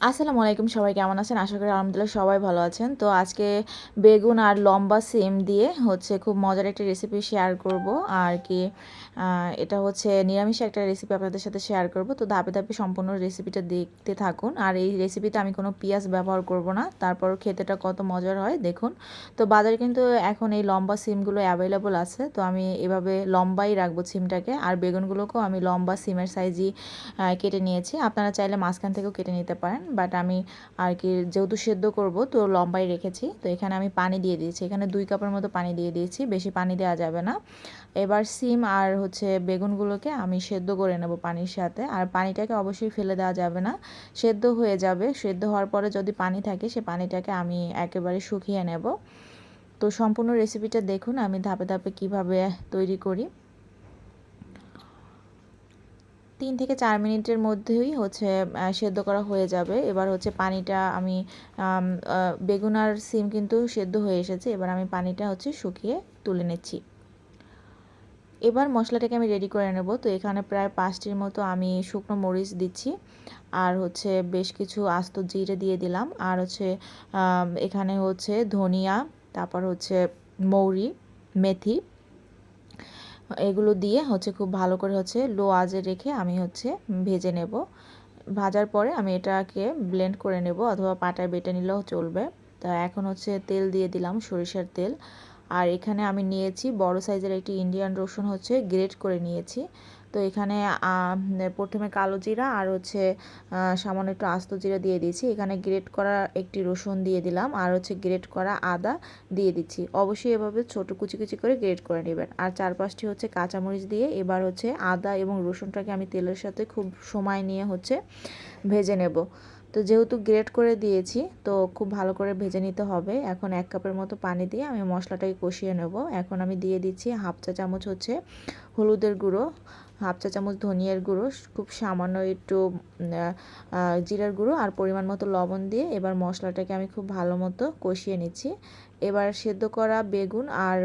আসসালামু আলাইকুম, সবাই কেমন আছেন? আশা করি আলহামদুলিল্লাহ সবাই ভালো আছেন। তো আজকে বেগুন আর লম্বা সিম দিয়ে খুব মজার একটা রেসিপি শেয়ার করব আর কি। এটা হচ্ছে নিরামিষ একটা রেসিপি আপনাদের সাথে শেয়ার করব। তো ধাপে ধাপে সম্পূর্ণ রেসিপিটা দেখতে থাকুন। আর এই রেসিপিতে আমি কোনো পেঁয়াজ ব্যবহার করব না, তারপর খেতেটা কত মজার হয় দেখুন। তো বাজারে কিন্তু এখন এই লম্বা সিমগুলো অ্যাভেলেবল আছে। তো আমি এভাবে লম্বাই রাখবো সিমটাকে, আর বেগুনগুলোকেও আমি লম্বা সিমের সাইজই কেটে নিয়েছি। আপনারা চাইলে মাঝখান থেকেও কেটে নিতে পারেন, বাট আমি আর কি যেহেতু সেদ্ধ করব তো লম্বাই রেখেছি। তো এখানে আমি পানি দিয়ে দিয়েছি, এখানে 2 কাপের মতো পানি দিয়ে দিয়েছি, বেশি পানি দেওয়া যাবে না। এবার সিম আর বেগুনগুলোকে আমি সেদ্ধ করে নেব পানির সাথে। আর পানিটাকে অবশ্যই ফেলে দেওয়া যাবে না, সেদ্ধ হয়ে যাবে। সেদ্ধ হওয়ার পরে যদি পানি থাকে সে পানিটাকে আমি একেবারে শুকিয়ে নেব। তো সম্পূর্ণ রেসিপিটা দেখুন আমি ধাপে ধাপে কিভাবে তৈরি করি। 3 থেকে 4 মিনিটের মধ্যেই সেদ্ধ করা হয়ে যাবে। এবার পানিটা আমি বেগুন আর সিম কিন্তু সেদ্ধ হয়ে এসেছে। এবার আমি পানিটা শুকিয়ে তুলে নিচ্ছি। এবার মশলাটাকে আমি রেডি করে নেব। তো এখানে প্রায় 5টির মতো আমি শুকনো মরিচ দিচ্ছি, আর বেশ কিছু আস্ত জিরে দিয়ে দিলাম, আর এখানে ধনিয়া, তারপর মৌরি, মেথি, এগুলো দিয়ে খুব ভালো করে লো আঁচে রেখে আমি ভেজে নেব। ভাজার পরে আমি এটাকে ব্লেন্ড করে নেব, অথবা পাটায় বেটে নিলেও চলবে। তা এখন তেল দিয়ে দিলাম, সরিষার তেল। আর এখানে আমি নিয়েছি বড় সাইজের একটি ইন্ডিয়ান রসুন গ্রেট করে নিয়েছি। তো এখানে প্রথমে কালো জিরা আর সামান্য একটু আস্ত জিরা দিয়ে দিয়েছি। এখানে গ্রেট করা একটি রসুন দিয়ে দিলাম, আর গ্রেট করা আদা দিয়ে দিচ্ছি। অবশ্যই এভাবে ছোট কুচি কুচি করে গ্রেট করে নেবেন। আর 4-5টি কাঁচামরিচ দিয়ে এবার আদা এবং রসুনটাকে আমি তেলের সাথে খুব সময় নিয়ে ভেজে নেব। তো যেহেতু গ্রেট করে দিয়েছি তো খুব ভালো করে ভেজে নিতে হবে। এখন 1 কাপের মতো পানি দিয়ে আমি মশলাটাকে কষিয়ে নেব। এখন আমি দিয়ে দিচ্ছি হাফ চা চামচ হলুদের গুঁড়ো, হাফ চা চামচ ধনিয়ার গুঁড়ো, খুব সামান্য একটু জিরার গুঁড়ো, আর পরিমাণ মতো লবণ দিয়ে এবার মশলাটাকে আমি খুব ভালো মতো কষিয়ে নিচ্ছি। এবার সেদ্ধ করা বেগুন আর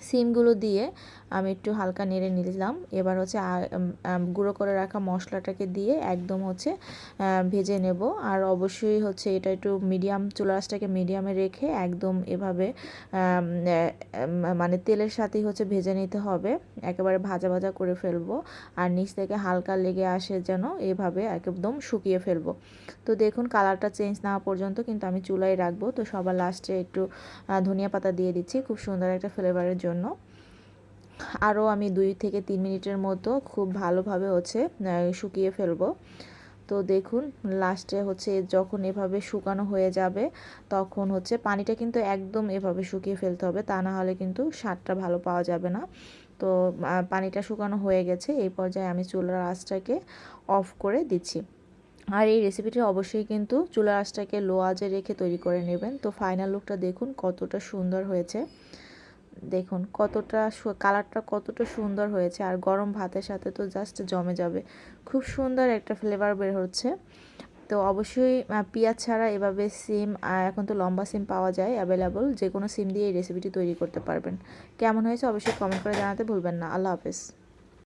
সিমগুলো দিয়ে আমি একটু হালকা নেড়ে নিলাম। এবার গুঁড়ো করে রাখা মশলাটাকে দিয়ে একদম ভেজে নেব। আর অবশ্যই এটা একটু মিডিয়াম, চুলা আঁচটাকে মিডিয়ামে রেখে একদম এভাবে মানে তেলের সাথেই ভেজে নিতে হবে। একেবারে ভাজা ভাজা করে ফেলবো, আর নিচ থেকে হালকা লেগে আসে যেন, এভাবে একদম শুকিয়ে ফেলবো। তো দেখুন কালারটা চেঞ্জ না হওয়া পর্যন্ত কিন্তু আমি চুলায় রাখবো। তো সবার লাস্টে একটু ধনিয়া পাতা দিয়ে দিচ্ছি খুব সুন্দর একটা ফ্লেভারের জন্য। আরও আমি 2 থেকে 3 মিনিটের মতো খুব ভালোভাবে শুকিয়ে ফেলবো। তো দেখুন লাস্টে যখন এভাবে শুকানো হয়ে যাবে তখন পানিটা কিন্তু একদম এভাবে শুকিয়ে ফেলতে হবে, তা না হলে কিন্তু স্বাদটা ভালো পাওয়া যাবে না। তো পানিটা শুকানো হয়ে গেছে, এই পর্যায়ে আমি চুলার আঁচটাকে অফ করে দিচ্ছি। আর এই রেসিপিটি অবশ্যই কিন্তু চুলার আঁচটাকে লো আঁচে রেখে তৈরি করে নেবেন। তো ফাইনাল লুকটা দেখুন কতটা সুন্দর হয়েছে, দেখুন কতটা কালারটা কতটা সুন্দর হয়েছে, আর গরম ভাতের সাথে তো জাস্ট জমে যাবে। খুব সুন্দর একটা ফ্লেভার বের হচ্ছে। তো অবশ্যই পেঁয়াজ ছাড়া এভাবে সিম, এখন তো লম্বা সিম পাওয়া যায় অ্যাভেলেবল, যে কোনো সিম দিয়ে এই রেসিপিটি তৈরি করতে পারবেন। কেমন হয়েছে অবশ্যই কমেন্ট করে জানাতে ভুলবেন না। আল্লাহ হাফেজ।